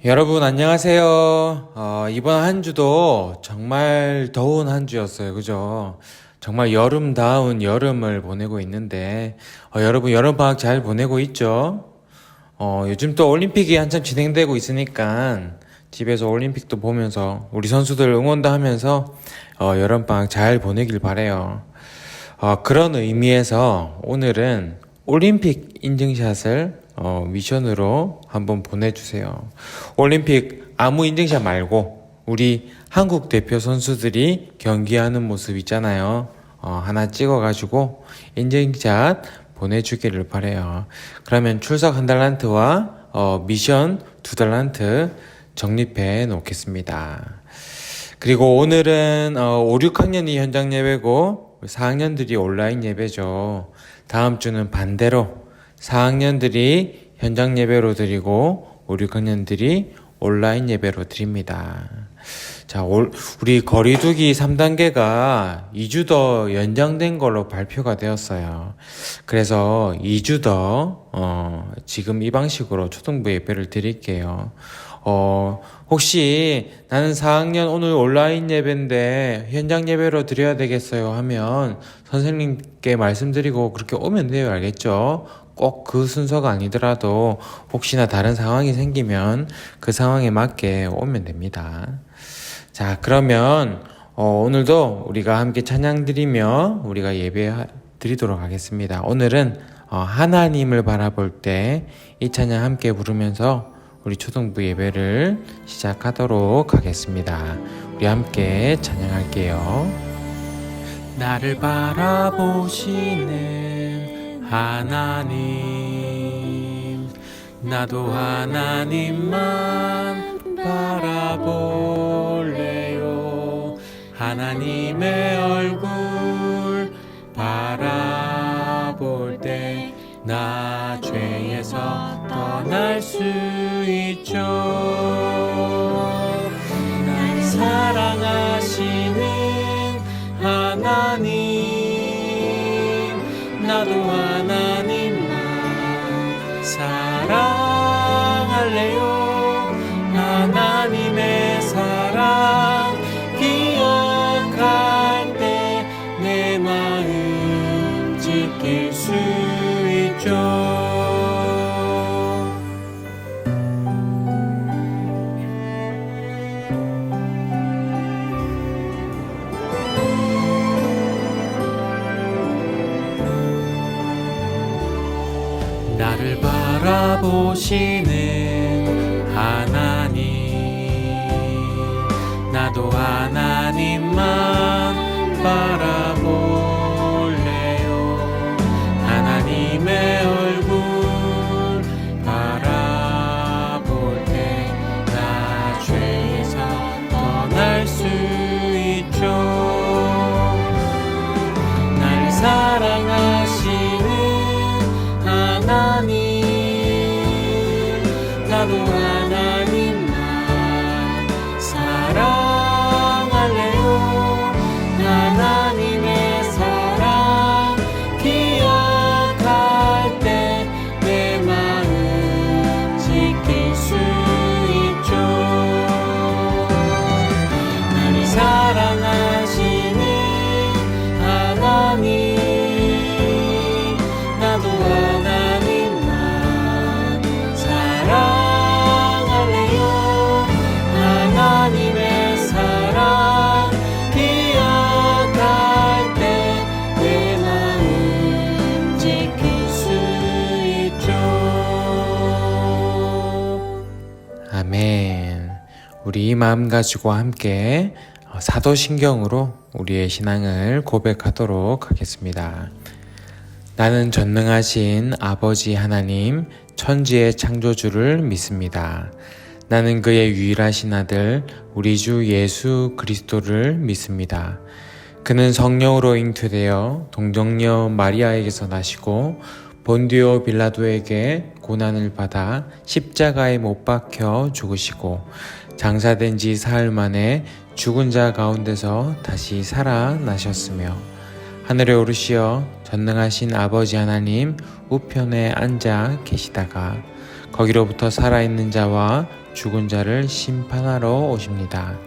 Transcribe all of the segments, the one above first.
여러분 안녕하세요. 이번 한 주도 정말 더운 한 주였어요. 그죠? 정말 여름다운 여름을 보내고 있는데 여러분 여름방학 잘 보내고 있죠? 요즘 또 올림픽이 한참 진행되고 있으니까 집에서 올림픽도 보면서 우리 선수들 응원도 하면서 여름방학 잘 보내길 바래요. 그런 의미에서 오늘은 올림픽 인증샷을 미션으로 한번 보내주세요. 올림픽 아무 인증샷 말고 우리 한국 대표 선수들이 경기하는 모습 있잖아요. 하나 찍어가지고 인증샷 보내주기를 바래요. 그러면 출석 한 달란트와 미션 2달란트 적립해 놓겠습니다. 그리고 오늘은 5, 6학년이 현장 예배고 4학년들이 온라인 예배죠. 다음 주는 반대로 4학년들이 현장 예배로 드리고 5, 6학년들이 온라인 예배로 드립니다. 자, 우리 거리두기 3단계가 2주 더 연장된 걸로 발표가 되었어요. 그래서 2주 더 지금 이 방식으로 초등부 예배를 드릴게요. 혹시 나는 4학년 오늘 온라인 예배인데 현장 예배로 드려야 되겠어요 하면 선생님께 말씀드리고 그렇게 오면 돼요. 알겠죠? 꼭 그 순서가 아니더라도 혹시나 다른 상황이 생기면 그 상황에 맞게 오면 됩니다. 자, 그러면 오늘도 우리가 함께 찬양 드리며 우리가 예배 드리도록 하겠습니다. 오늘은 하나님을 바라볼 때 이 찬양 함께 부르면서 우리 초등부 예배를 시작하도록 하겠습니다. 우리 함께 찬양할게요. 나를 바라보시는 하나님, 나도 하나님만 바라볼래요. 하나님의 얼굴 바라볼 때 나 죄에서 떠날 수 있죠. 날 사랑하시는 하나님, 나도 하나님만 사랑할래요. 하나님의 사랑 기억할 때 내 마음 지킬 수 있죠. 나를 바라보시는 하나님, 나도 하나님만 바라볼래요. 하나님의 얼굴 바라볼 때 나 죄에서 떠날 수 있죠. 날 사랑하시는 하나님, 나도 하나님만 사랑할래요. 하나님의 사랑 기억할 때 내 마음 지킬 수 있죠. 나를 사랑하시는 하나님, 나도 하나님만 사랑할래요. 하나님의 사랑 기억할 때 내 마음 지킬 수 있죠. 아멘. 우리 이 마음 가지고 함께 사도신경으로 우리의 신앙을 고백하도록 하겠습니다. 나는 전능하신 아버지 하나님, 천지의 창조주를 믿습니다. 나는 그의 유일하신 아들, 우리 주 예수 그리스도를 믿습니다. 그는 성령으로 잉태되어 동정녀 마리아에게서 나시고 본디오 빌라도에게 고난을 받아 십자가에 못 박혀 죽으시고 장사된 지 사흘 만에 죽은 자 가운데서 다시 살아나셨으며 하늘에 오르시어 전능하신 아버지 하나님 우편에 앉아 계시다가 거기로부터 살아있는 자와 죽은 자를 심판하러 오십니다.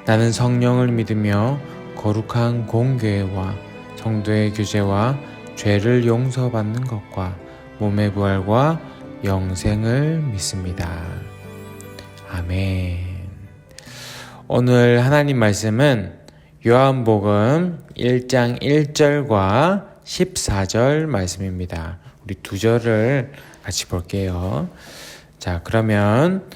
나는 성령을 믿으며 거룩한 공교회와 성도의 교제와 죄를 용서받는 것과 몸의 부활과 영생을 믿습니다. 아멘. 오늘 하나님 말씀은 요한복음 1장 1절과 14절 말씀입니다. 우리 두 절을 같이 볼게요. 자, 그러면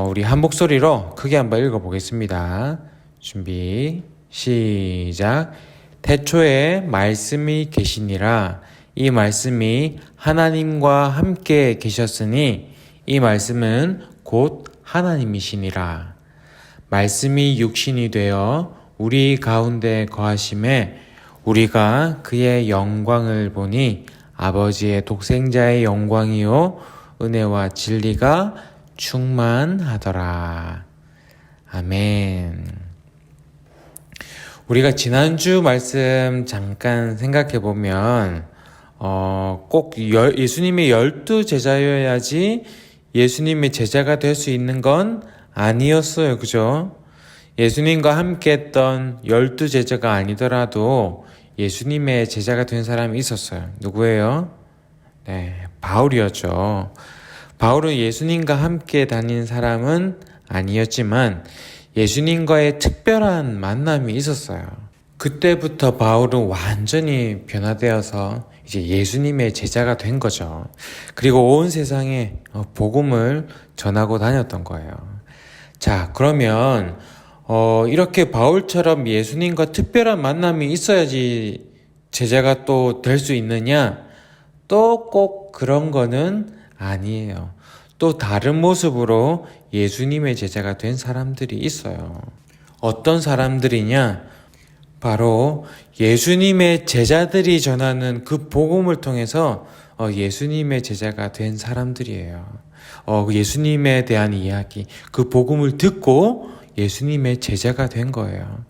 우리 한 목소리로 크게 한번 읽어보겠습니다. 준비, 시작. 태초에 말씀이 계시니라. 이 말씀이 하나님과 함께 계셨으니 이 말씀은 곧 하나님이시니라. 말씀이 육신이 되어 우리 가운데 거하심에 우리가 그의 영광을 보니 아버지의 독생자의 영광이요 은혜와 진리가 충만하더라. 아멘. 우리가 지난주 말씀 잠깐 생각해 보면 꼭 예수님의 12제자여야지 예수님의 제자가 될 수 있는 건 아니었어요. 그죠? 예수님과 함께 했던 12제자가 아니더라도 예수님의 제자가 된 사람이 있었어요. 누구예요? 네, 바울이었죠. 바울은 예수님과 함께 다닌 사람은 아니었지만 예수님과의 특별한 만남이 있었어요. 그때부터 바울은 완전히 변화되어서 이제 예수님의 제자가 된 거죠. 그리고 온 세상에 복음을 전하고 다녔던 거예요. 자, 그러면 이렇게 바울처럼 예수님과 특별한 만남이 있어야지 제자가 또 될 수 있느냐? 또 꼭 그런 거는 아니에요. 또 다른 모습으로 예수님의 제자가 된 사람들이 있어요. 어떤 사람들이냐? 바로 예수님의 제자들이 전하는 그 복음을 통해서 예수님의 제자가 된 사람들이에요. 예수님에 대한 이야기, 그 복음을 듣고 예수님의 제자가 된 거예요.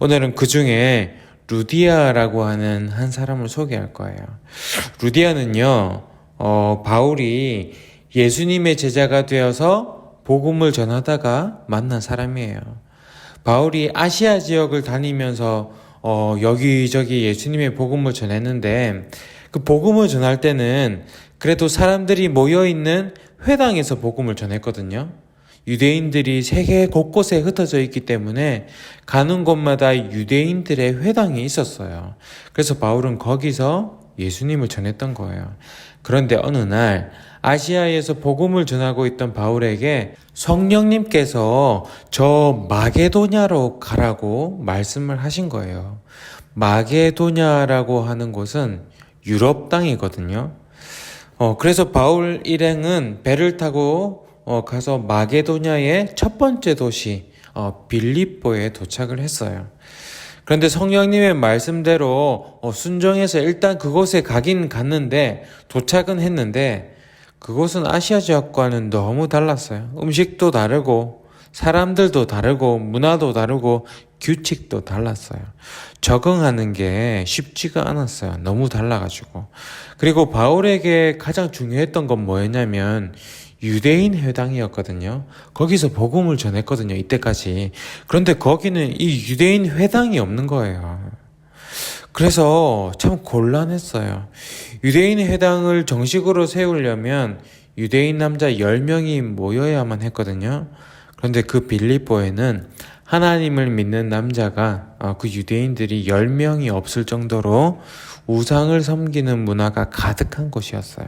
오늘은 그 중에 루디아라고 하는 한 사람을 소개할 거예요. 루디아는요, 바울이 예수님의 제자가 되어서 복음을 전하다가 만난 사람이에요. 바울이 아시아 지역을 다니면서 여기저기 예수님의 복음을 전했는데 그 복음을 전할 때는 그래도 사람들이 모여있는 회당에서 복음을 전했거든요. 유대인들이 세계 곳곳에 흩어져 있기 때문에 가는 곳마다 유대인들의 회당이 있었어요. 그래서 바울은 거기서 예수님을 전했던 거예요. 그런데 어느 날 아시아에서 복음을 전하고 있던 바울에게 성령님께서 저 마게도냐로 가라고 말씀을 하신 거예요. 마게도냐라고 하는 곳은 유럽 땅이거든요. 그래서 바울 일행은 배를 타고 가서 마게도냐의 첫 번째 도시 빌립보에 도착을 했어요. 그런데 성령님의 말씀대로 순종해서 일단 그곳에 가긴 갔는데 도착은 했는데 그곳은 아시아 지역과는 너무 달랐어요. 음식도 다르고 사람들도 다르고 문화도 다르고 규칙도 달랐어요. 적응하는 게 쉽지가 않았어요. 너무 달라가지고. 그리고 바울에게 가장 중요했던 건 뭐였냐면 유대인 회당이었거든요. 거기서 복음을 전했거든요. 이때까지. 그런데 거기는 이 유대인 회당이 없는 거예요. 그래서 참 곤란했어요. 유대인 회당을 정식으로 세우려면 유대인 남자 10명이 모여야만 했거든요. 그런데 그 빌립보에는 하나님을 믿는 남자가 그 유대인들이 10명이 없을 정도로 우상을 섬기는 문화가 가득한 곳이었어요.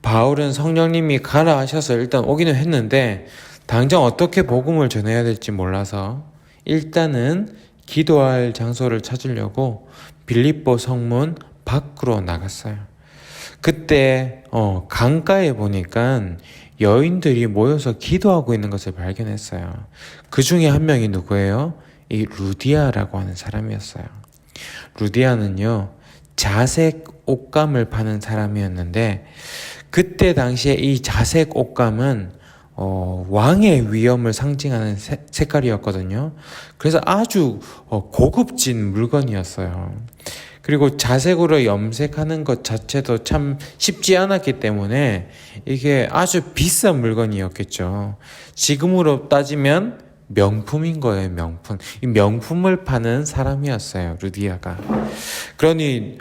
바울은 성령님이 가라 하셔서 일단 오기는 했는데 당장 어떻게 복음을 전해야 될지 몰라서 일단은 기도할 장소를 찾으려고 빌립보 성문 밖으로 나갔어요. 그때 강가에 보니까 여인들이 모여서 기도하고 있는 것을 발견했어요. 그 중에 한 명이 누구예요? 이 루디아라고 하는 사람이었어요. 루디아는요, 자색 옷감을 파는 사람이었는데 그때 당시에 이 자색 옷감은 왕의 위엄을 상징하는 색깔이었거든요. 그래서 아주 고급진 물건이었어요. 그리고 자색으로 염색하는 것 자체도 참 쉽지 않았기 때문에 이게 아주 비싼 물건이었겠죠. 지금으로 따지면 명품인 거예요, 명품. 이 명품을 파는 사람이었어요, 루디아가. 그러니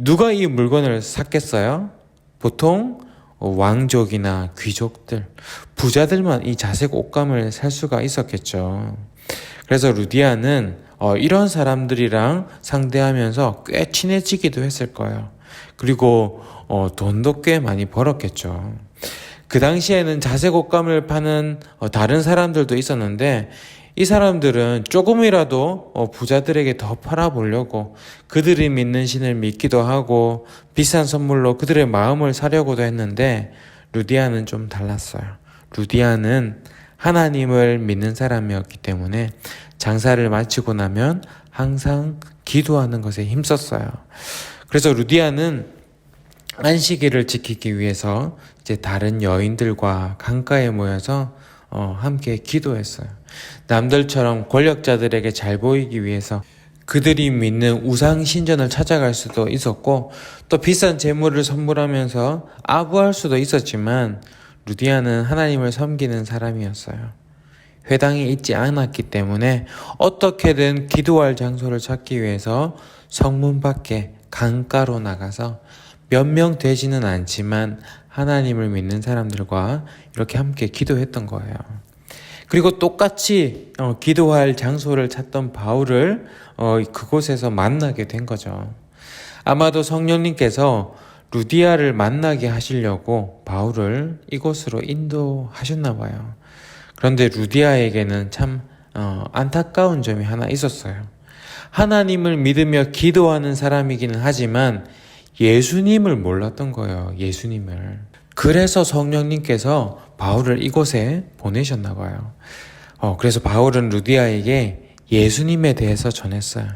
누가 이 물건을 샀겠어요? 보통 왕족이나 귀족들, 부자들만 이 자색 옷감을 살 수가 있었겠죠. 그래서 루디아는 이런 사람들이랑 상대하면서 꽤 친해지기도 했을 거예요. 그리고 돈도 꽤 많이 벌었겠죠. 그 당시에는 자색 옷감을 파는 다른 사람들도 있었는데 이 사람들은 조금이라도 부자들에게 더 팔아보려고 그들이 믿는 신을 믿기도 하고 비싼 선물로 그들의 마음을 사려고도 했는데 루디아는 좀 달랐어요. 루디아는 하나님을 믿는 사람이었기 때문에 장사를 마치고 나면 항상 기도하는 것에 힘썼어요. 그래서 루디아는 안식일을 지키기 위해서 이제 다른 여인들과 강가에 모여서 함께 기도했어요. 남들처럼 권력자들에게 잘 보이기 위해서 그들이 믿는 우상 신전을 찾아갈 수도 있었고 또 비싼 재물을 선물하면서 아부할 수도 있었지만 루디아는 하나님을 섬기는 사람이었어요. 회당이 있지 않았기 때문에 어떻게든 기도할 장소를 찾기 위해서 성문 밖에 강가로 나가서 몇 명 되지는 않지만 하나님을 믿는 사람들과 이렇게 함께 기도했던 거예요. 그리고 똑같이 기도할 장소를 찾던 바울을 그곳에서 만나게 된 거죠. 아마도 성령님께서 루디아를 만나게 하시려고 바울을 이곳으로 인도하셨나 봐요. 그런데 루디아에게는 참 안타까운 점이 하나 있었어요. 하나님을 믿으며 기도하는 사람이기는 하지만 예수님을 몰랐던 거예요. 예수님을. 그래서 성령님께서 바울을 이곳에 보내셨나 봐요. 그래서 바울은 루디아에게 예수님에 대해서 전했어요.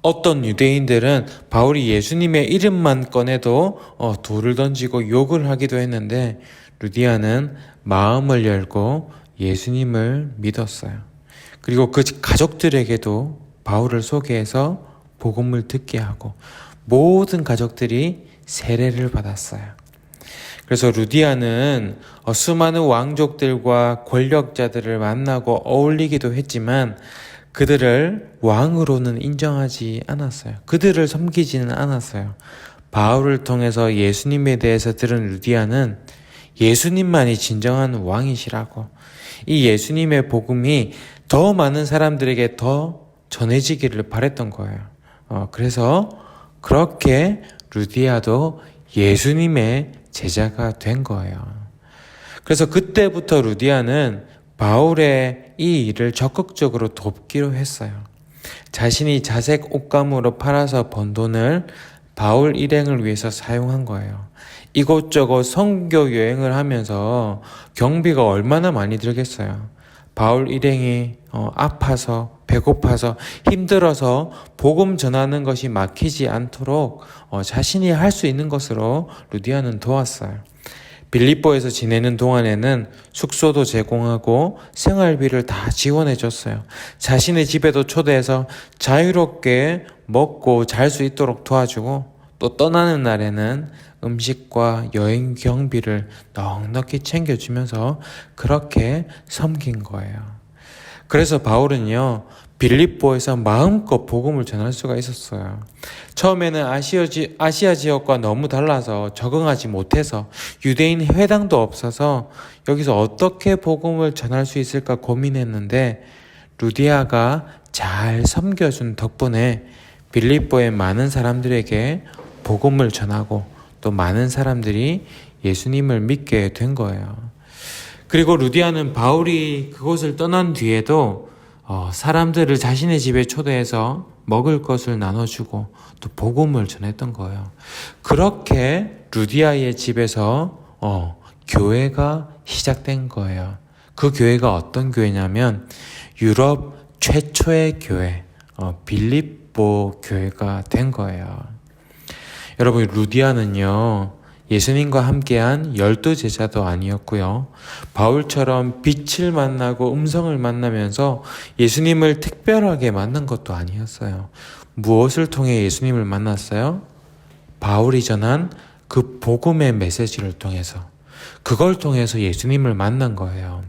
어떤 유대인들은 바울이 예수님의 이름만 꺼내도 돌을 던지고 욕을 하기도 했는데 루디아는 마음을 열고 예수님을 믿었어요. 그리고 그 가족들에게도 바울을 소개해서 복음을 듣게 하고 모든 가족들이 세례를 받았어요. 그래서 루디아는 수많은 왕족들과 권력자들을 만나고 어울리기도 했지만 그들을 왕으로는 인정하지 않았어요. 그들을 섬기지는 않았어요. 바울을 통해서 예수님에 대해서 들은 루디아는 예수님만이 진정한 왕이시라고, 이 예수님의 복음이 더 많은 사람들에게 더 전해지기를 바랬던 거예요. 그래서 그렇게 루디아도 예수님의 제자가 된 거예요. 그래서 그때부터 루디아는 바울의 이 일을 적극적으로 돕기로 했어요. 자신이 자색 옷감으로 팔아서 번 돈을 바울 일행을 위해서 사용한 거예요. 이곳저곳 선교 여행을 하면서 경비가 얼마나 많이 들겠어요. 바울 일행이 아파서 배고파서 힘들어서 복음 전하는 것이 막히지 않도록 자신이 할 수 있는 것으로 루디아는 도왔어요. 빌립보에서 지내는 동안에는 숙소도 제공하고 생활비를 다 지원해 줬어요. 자신의 집에도 초대해서 자유롭게 먹고 잘 수 있도록 도와주고 또 떠나는 날에는 음식과 여행 경비를 넉넉히 챙겨주면서 그렇게 섬긴 거예요. 그래서 바울은요, 빌립보에서 마음껏 복음을 전할 수가 있었어요. 처음에는 아시아 지역과 너무 달라서 적응하지 못해서 유대인 회당도 없어서 여기서 어떻게 복음을 전할 수 있을까 고민했는데 루디아가 잘 섬겨준 덕분에 빌립보의 많은 사람들에게 복음을 전하고 또 많은 사람들이 예수님을 믿게 된 거예요. 그리고 루디아는 바울이 그곳을 떠난 뒤에도 사람들을 자신의 집에 초대해서 먹을 것을 나눠주고 또 복음을 전했던 거예요. 그렇게 루디아의 집에서 교회가 시작된 거예요. 그 교회가 어떤 교회냐면 유럽 최초의 교회, 빌립보 교회가 된 거예요. 여러분, 루디아는요, 예수님과 함께한 12제자도 아니었고요. 바울처럼 빛을 만나고 음성을 만나면서 예수님을 특별하게 만난 것도 아니었어요. 무엇을 통해 예수님을 만났어요? 바울이 전한 그 복음의 메시지를 통해서, 그걸 통해서 예수님을 만난 거예요.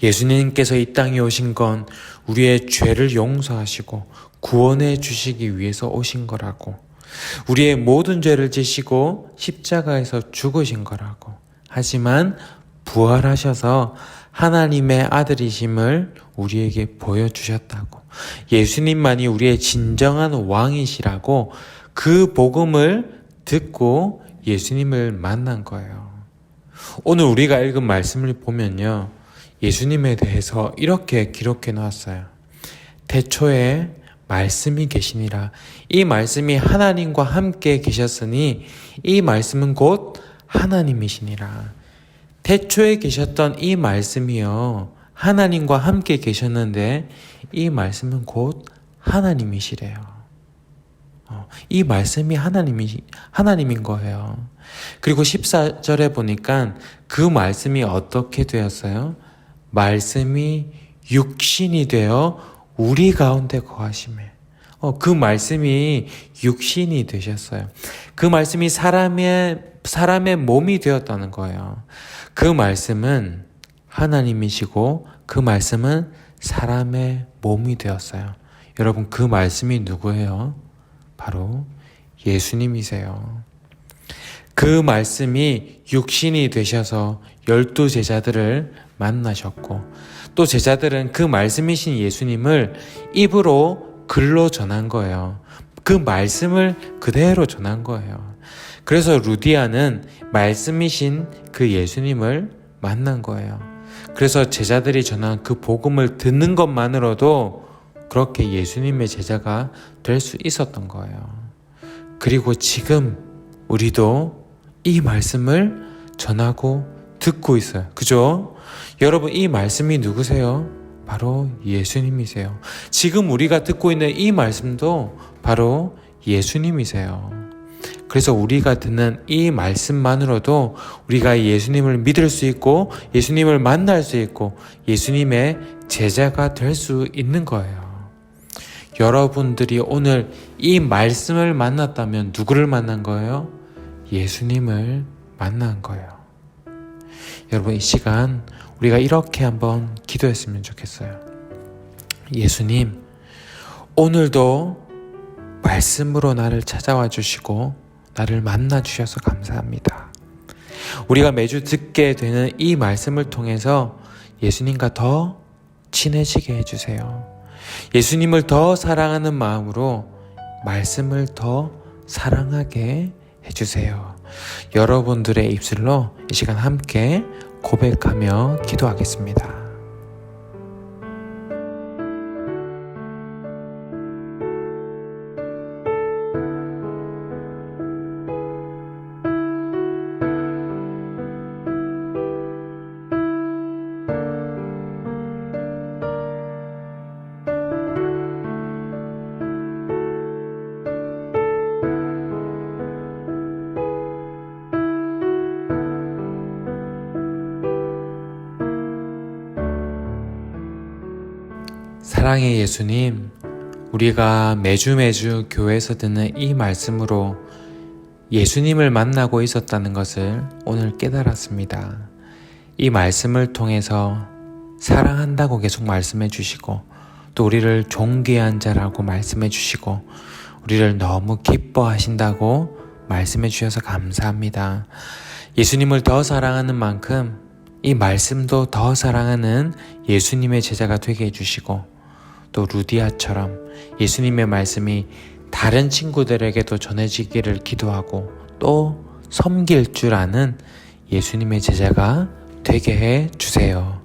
예수님께서 이 땅에 오신 건 우리의 죄를 용서하시고 구원해 주시기 위해서 오신 거라고, 우리의 모든 죄를 지시고 십자가에서 죽으신 거라고, 하지만 부활하셔서 하나님의 아들이심을 우리에게 보여주셨다고, 예수님만이 우리의 진정한 왕이시라고, 그 복음을 듣고 예수님을 만난 거예요. 오늘 우리가 읽은 말씀을 보면요, 예수님에 대해서 이렇게 기록해 놓았어요. 태초에 말씀이 계시니라. 이 말씀이 하나님과 함께 계셨으니 이 말씀은 곧 하나님이시니라. 태초에 계셨던 이 말씀이요, 하나님과 함께 계셨는데 이 말씀은 곧 하나님이시래요. 이 말씀이 하나님인 거예요. 그리고 14절에 보니까 그 말씀이 어떻게 되었어요? 말씀이 육신이 되어 우리 가운데 거하시매. 그 말씀이 육신이 되셨어요. 그 말씀이 사람의 몸이 되었다는 거예요. 그 말씀은 하나님이시고 그 말씀은 사람의 몸이 되었어요. 여러분, 그 말씀이 누구예요? 바로 예수님이세요. 그 말씀이 육신이 되셔서 12 제자들을 만나셨고, 또 제자들은 그 말씀이신 예수님을 입으로 글로 전한 거예요. 그 말씀을 그대로 전한 거예요. 그래서 루디아는 말씀이신 그 예수님을 만난 거예요. 그래서 제자들이 전한 그 복음을 듣는 것만으로도 그렇게 예수님의 제자가 될 수 있었던 거예요. 그리고 지금 우리도 이 말씀을 전하고 듣고 있어요. 그죠? 여러분, 이 말씀이 누구세요? 바로 예수님이세요. 지금 우리가 듣고 있는 이 말씀도 바로 예수님이세요. 그래서 우리가 듣는 이 말씀만으로도 우리가 예수님을 믿을 수 있고 예수님을 만날 수 있고 예수님의 제자가 될 수 있는 거예요. 여러분들이 오늘 이 말씀을 만났다면 누구를 만난 거예요? 예수님을 만난 거예요. 여러분, 이 시간 우리가 이렇게 한번 기도했으면 좋겠어요. 예수님, 오늘도 말씀으로 나를 찾아와 주시고 나를 만나 주셔서 감사합니다. 우리가 매주 듣게 되는 이 말씀을 통해서 예수님과 더 친해지게 해주세요. 예수님을 더 사랑하는 마음으로 말씀을 더 사랑하게 해주세요. 여러분들의 입술로 이 시간 함께 고백하며 기도하겠습니다. 사랑의 예수님, 우리가 매주 교회에서 듣는 이 말씀으로 예수님을 만나고 있었다는 것을 오늘 깨달았습니다. 이 말씀을 통해서 사랑한다고 계속 말씀해 주시고, 또 우리를 존귀한 자라고 말씀해 주시고, 우리를 너무 기뻐하신다고 말씀해 주셔서 감사합니다. 예수님을 더 사랑하는 만큼 이 말씀도 더 사랑하는 예수님의 제자가 되게 해주시고, 또 루디아처럼 예수님의 말씀이 다른 친구들에게도 전해지기를 기도하고 또 섬길 줄 아는 예수님의 제자가 되게 해주세요.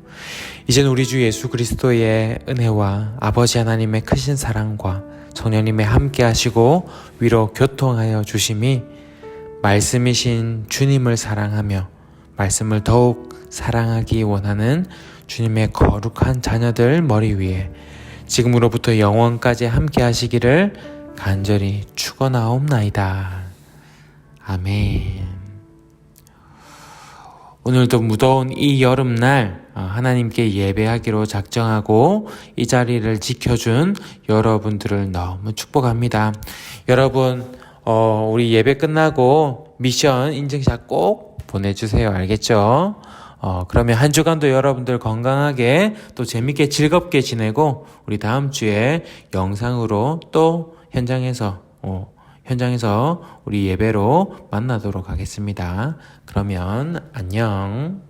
이제는 우리 주 예수 그리스도의 은혜와 아버지 하나님의 크신 사랑과 성령님의 함께 하시고 위로 교통하여 주심이 말씀이신 주님을 사랑하며 말씀을 더욱 사랑하기 원하는 주님의 거룩한 자녀들 머리 위에 지금으로부터 영원까지 함께 하시기를 간절히 축원하옵나이다. 아멘. 오늘도 무더운 이 여름날 하나님께 예배하기로 작정하고 이 자리를 지켜준 여러분들을 너무 축복합니다. 여러분, 우리 예배 끝나고 미션 인증샷 꼭 보내주세요. 알겠죠? 그러면 한 주간도 여러분들 건강하게 또 재밌게 즐겁게 지내고 우리 다음 주에 영상으로 또 현장에서 우리 예배로 만나도록 하겠습니다. 그러면 안녕.